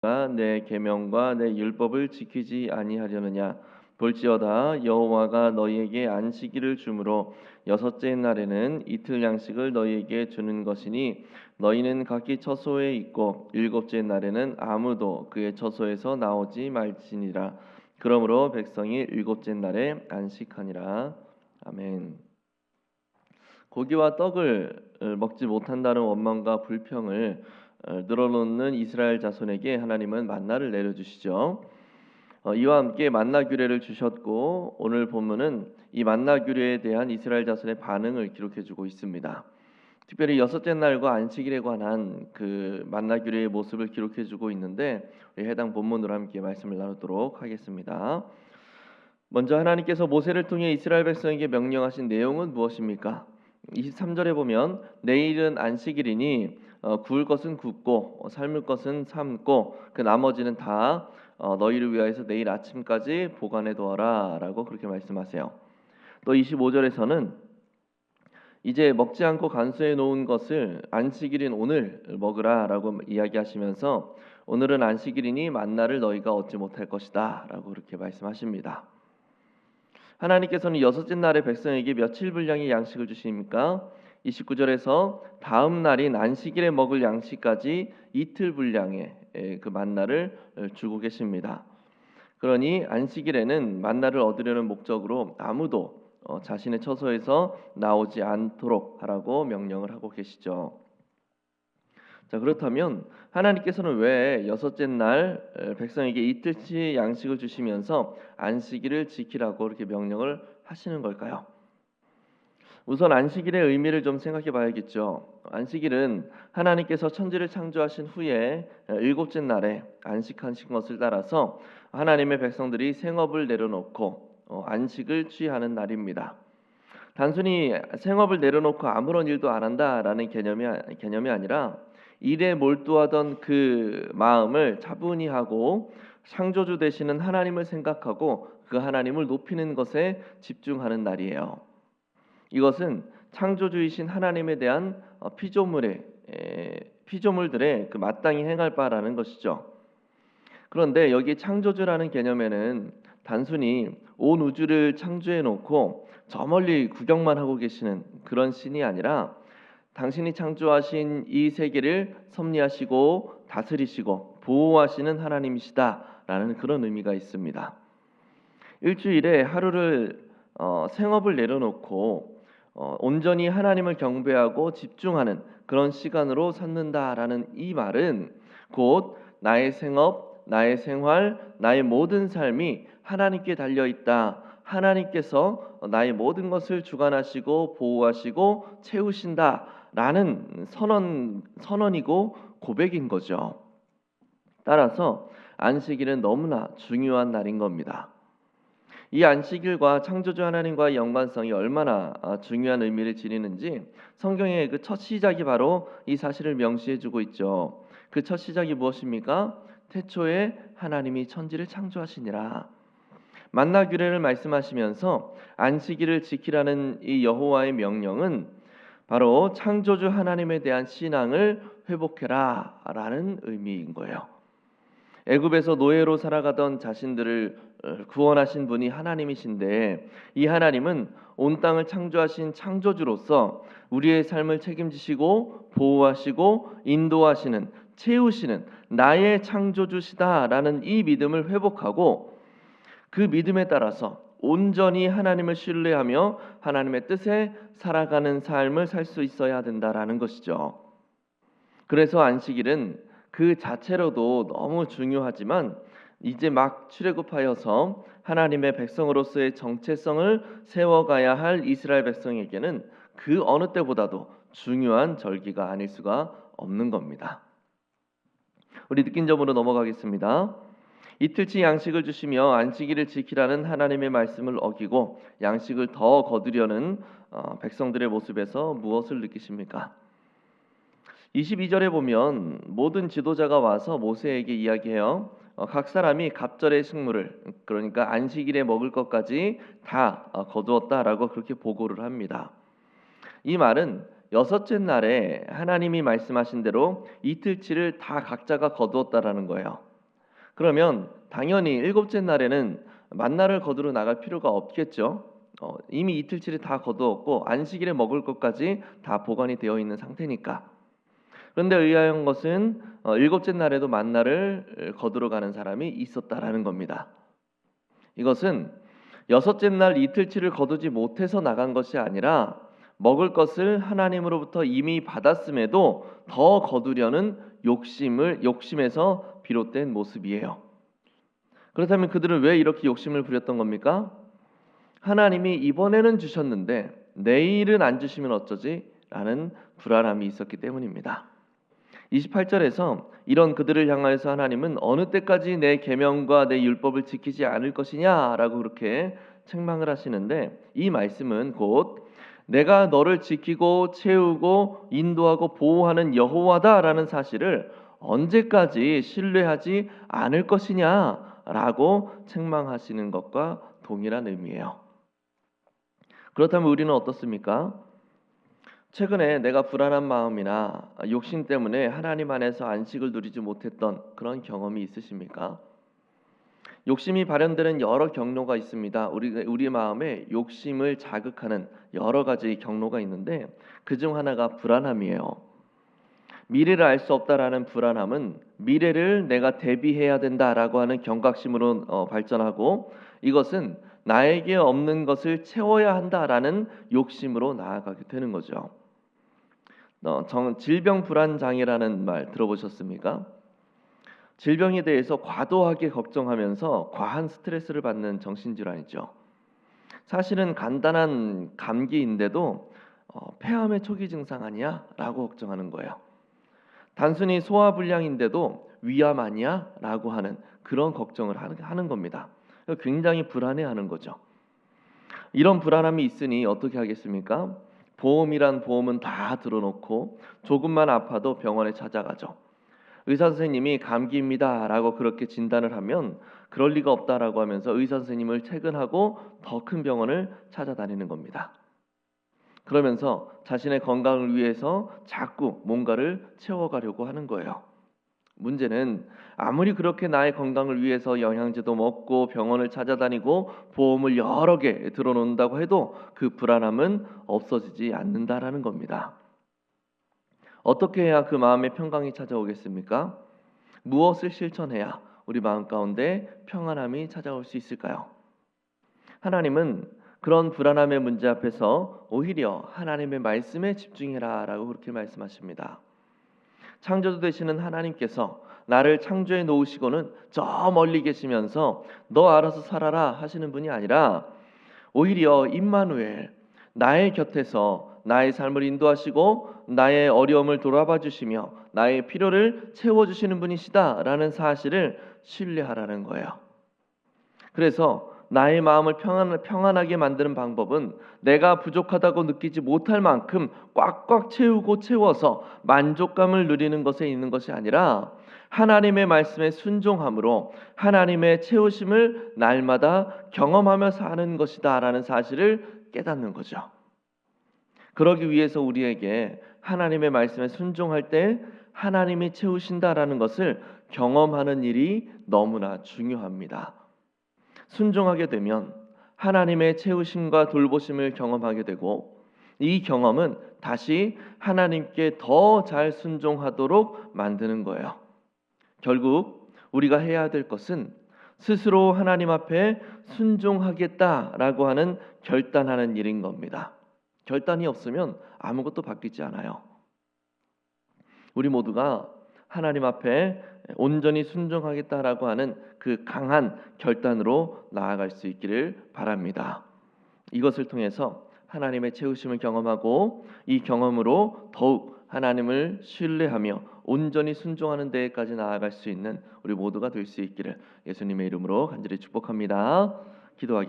내 계명과 내 율법을 지키지 아니하려느냐. 볼지어다 여호와가 너희에게 안식일을 주므로 여섯째 날에는 이틀 양식을 너희에게 주는 것이니 너희는 각기 처소에 있고 일곱째 날에는 아무도 그의 처소에서 나오지 말지니라. 그러므로 백성이 일곱째 날에 안식하니라. 아멘. 고기와 떡을 먹지 못한다는 원망과 불평을 늘어놓는 이스라엘 자손에게 하나님은 만나를 내려주시죠. 이와 함께 만나 규례를 주셨고 오늘 본문은 이 만나 규례에 대한 이스라엘 자손의 반응을 기록해주고 있습니다. 특별히 여섯째 날과 안식일에 관한 그 만나 규례의 모습을 기록해주고 있는데 우리 해당 본문으로 함께 말씀을 나누도록 하겠습니다. 먼저 하나님께서 모세를 통해 이스라엘 백성에게 명령하신 내용은 무엇입니까? 23절에 보면 내일은 안식일이니 구울 것은 굽고 삶을 것은 삶고 그 나머지는 다 너희를 위하여서 내일 아침까지 보관해 두어라 라고 그렇게 말씀하세요. 또 25절에서는 이제 먹지 않고 간수해 놓은 것을 안식일인 오늘 먹으라 라고 이야기하시면서 오늘은 안식일이니 만나를 너희가 얻지 못할 것이다 라고 그렇게 말씀하십니다. 하나님께서는 여섯째 날에 백성에게 며칠 분량의 양식을 주십니까? 29절에서 다음 날인 안식일에 먹을 양식까지 이틀 분량의 그 만나를 주고 계십니다. 그러니 안식일에는 만나를 얻으려는 목적으로 아무도 자신의 처소에서 나오지 않도록 하라고 명령을 하고 계시죠. 자, 그렇다면 하나님께서는 왜 여섯째 날 백성에게 이틀치 양식을 주시면서 안식일을 지키라고 이렇게 명령을 하시는 걸까요? 우선 안식일의 의미를 좀 생각해 봐야겠죠. 안식일은 하나님께서 천지를 창조하신 후에 일곱째 날에 안식하신 것을 따라서 하나님의 백성들이 생업을 내려놓고 안식을 취하는 날입니다. 단순히 생업을 내려놓고 아무런 일도 안 한다라는 개념이 아니라 일에 몰두하던 그 마음을 차분히 하고 창조주 되시는 하나님을 생각하고 그 하나님을 높이는 것에 집중하는 날이에요. 이것은 창조주이신 하나님에 대한 피조물들의 그 마땅히 행할 바라는 것이죠. 그런데 여기 창조주라는 개념에는 단순히 온 우주를 창조해 놓고 저 멀리 구경만 하고 계시는 그런 신이 아니라 당신이 창조하신 이 세계를 섭리하시고 다스리시고 보호하시는 하나님이시다라는 그런 의미가 있습니다. 일주일에 하루를 생업을 내려놓고 온전히 하나님을 경배하고 집중하는 그런 시간으로 삼는다라는 이 말은 곧 나의 생업, 나의 생활, 나의 모든 삶이 하나님께 달려 있다. 하나님께서 나의 모든 것을 주관하시고 보호하시고 채우신다라는 선언이고 고백인 거죠. 따라서 안식일은 너무나 중요한 날인 겁니다. 이 안식일과 창조주 하나님과의 연관성이 얼마나 중요한 의미를 지니는지 성경의 그 첫 시작이 바로 이 사실을 명시해주고 있죠. 그 첫 시작이 무엇입니까? 태초에 하나님이 천지를 창조하시니라. 만나 규례를 말씀하시면서 안식일을 지키라는 이 여호와의 명령은 바로 창조주 하나님에 대한 신앙을 회복해라라는 의미인 거예요. 애굽에서 노예로 살아가던 자신들을 구원하신 분이 하나님이신데 이 하나님은 온 땅을 창조하신 창조주로서 우리의 삶을 책임지시고 보호하시고 인도하시는 채우시는 나의 창조주시다라는 이 믿음을 회복하고 그 믿음에 따라서 온전히 하나님을 신뢰하며 하나님의 뜻에 살아가는 삶을 살 수 있어야 된다라는 것이죠. 그래서 안식일은 그 자체로도 너무 중요하지만 이제 막 출애굽하여서 하나님의 백성으로서의 정체성을 세워가야 할 이스라엘 백성에게는 그 어느 때보다도 중요한 절기가 아닐 수가 없는 겁니다. 우리 느낀 점으로 넘어가겠습니다. 이틀치 양식을 주시며 안식일을 지키라는 하나님의 말씀을 어기고 양식을 더 거두려는 백성들의 모습에서 무엇을 느끼십니까? 22절에 보면 모든 지도자가 와서 모세에게 이야기해요. 각 사람이 갑절의 식물을 그러니까 안식일에 먹을 것까지 다 거두었다라고 그렇게 보고를 합니다. 이 말은 여섯째 날에 하나님이 말씀하신 대로 이틀치를 다 각자가 거두었다라는 거예요. 그러면 당연히 일곱째 날에는 만나를 거두러 나갈 필요가 없겠죠. 이미 이틀치를 다 거두었고 안식일에 먹을 것까지 다 보관이 되어 있는 상태니까. 그런데 의아한 것은 일곱째 날에도 만나를 거두러 가는 사람이 있었다라는 겁니다. 이것은 여섯째 날 이틀치를 거두지 못해서 나간 것이 아니라 먹을 것을 하나님으로부터 이미 받았음에도 더 거두려는 욕심에서 비롯된 모습이에요. 그렇다면 그들은 왜 이렇게 욕심을 부렸던 겁니까? 하나님이 이번에는 주셨는데 내일은 안 주시면 어쩌지? 라는 불안함이 있었기 때문입니다. 28절에서 이런 그들을 향하여서 하나님은 어느 때까지 내 계명과 내 율법을 지키지 않을 것이냐라고 그렇게 책망을 하시는데, 이 말씀은 곧 내가 너를 지키고 채우고 인도하고 보호하는 여호와다라는 사실을 언제까지 신뢰하지 않을 것이냐라고 책망하시는 것과 동일한 의미예요. 그렇다면 우리는 어떻습니까? 최근에 내가 불안한 마음이나 욕심 때문에 하나님 안에서 안식을 누리지 못했던 그런 경험이 있으십니까? 욕심이 발현되는 여러 경로가 있습니다. 우리 마음에 욕심을 자극하는 여러 가지 경로가 있는데 그중 하나가 불안함이에요. 미래를 알 수 없다라는 불안함은 미래를 내가 대비해야 된다라고 하는 경각심으로 발전하고, 이것은 나에게 없는 것을 채워야 한다라는 욕심으로 나아가게 되는 거죠. 질병 불안 장애라는 말 들어보셨습니까? 질병에 대해서 과도하게 걱정하면서 과한 스트레스를 받는 정신질환이죠. 사실은 간단한 감기인데도 폐암의 초기 증상 아니야? 라고 걱정하는 거예요. 단순히 소화불량인데도 위암 아니야? 라고 하는 그런 걱정을 하는 겁니다. 굉장히 불안해하는 거죠. 이런 불안함이 있으니 어떻게 하겠습니까? 보험은 다 들어놓고 조금만 아파도 병원에 찾아가죠. 의사 선생님이 감기입니다 라고 그렇게 진단을 하면 그럴 리가 없다라고 하면서 의사 선생님을 퇴근하고 더 큰 병원을 찾아다니는 겁니다. 그러면서 자신의 건강을 위해서 자꾸 뭔가를 채워가려고 하는 거예요. 문제는 아무리 그렇게 나의 건강을 위해서 영양제도 먹고 병원을 찾아다니고 보험을 여러 개 들어놓는다고 해도 그 불안함은 없어지지 않는다라는 겁니다. 어떻게 해야 그 마음의 평강이 찾아오겠습니까? 무엇을 실천해야 우리 마음 가운데 평안함이 찾아올 수 있을까요? 하나님은 그런 불안함의 문제 앞에서 오히려 하나님의 말씀에 집중해라 라고 그렇게 말씀하십니다. 창조주 되시는 하나님께서 나를 창조해 놓으시고는 저 멀리 계시면서 너 알아서 살아라 하시는 분이 아니라 오히려 임마누엘, 나의 곁에서 나의 삶을 인도하시고 나의 어려움을 돌아봐 주시며 나의 필요를 채워주시는 분이시다라는 사실을 신뢰하라는 거예요. 그래서 나의 마음을 평안하게 만드는 방법은 내가 부족하다고 느끼지 못할 만큼 꽉꽉 채워서 만족감을 누리는 것에 있는 것이 아니라 하나님의 말씀에 순종함으로 하나님의 채우심을 날마다 경험하며 사는 것이다 라는 사실을 깨닫는 거죠. 그러기 위해서 우리에게 하나님의 말씀에 순종할 때 하나님이 채우신다라는 것을 경험하는 일이 너무나 중요합니다. 순종하게 되면 하나님의 채우심과 돌보심을 경험하게 되고, 이 경험은 다시 하나님께 더 잘 순종하도록 만드는 거예요. 결국 우리가 해야 될 것은 스스로 하나님 앞에 순종하겠다라고 하는 결단하는 일인 겁니다. 결단이 없으면 아무것도 바뀌지 않아요. 우리 모두가 하나님 앞에 온전히 순종하겠다라고 하는 그 강한 결단으로 나아갈 수 있기를 바랍니다. 이것을 통해서 하나님의 채우심을 경험하고 이 경험으로 더욱 하나님을 신뢰하며 온전히 순종하는 데까지 나아갈 수 있는 우리 모두가 될 수 있기를 예수님의 이름으로 간절히 축복합니다. 기도하겠습니다.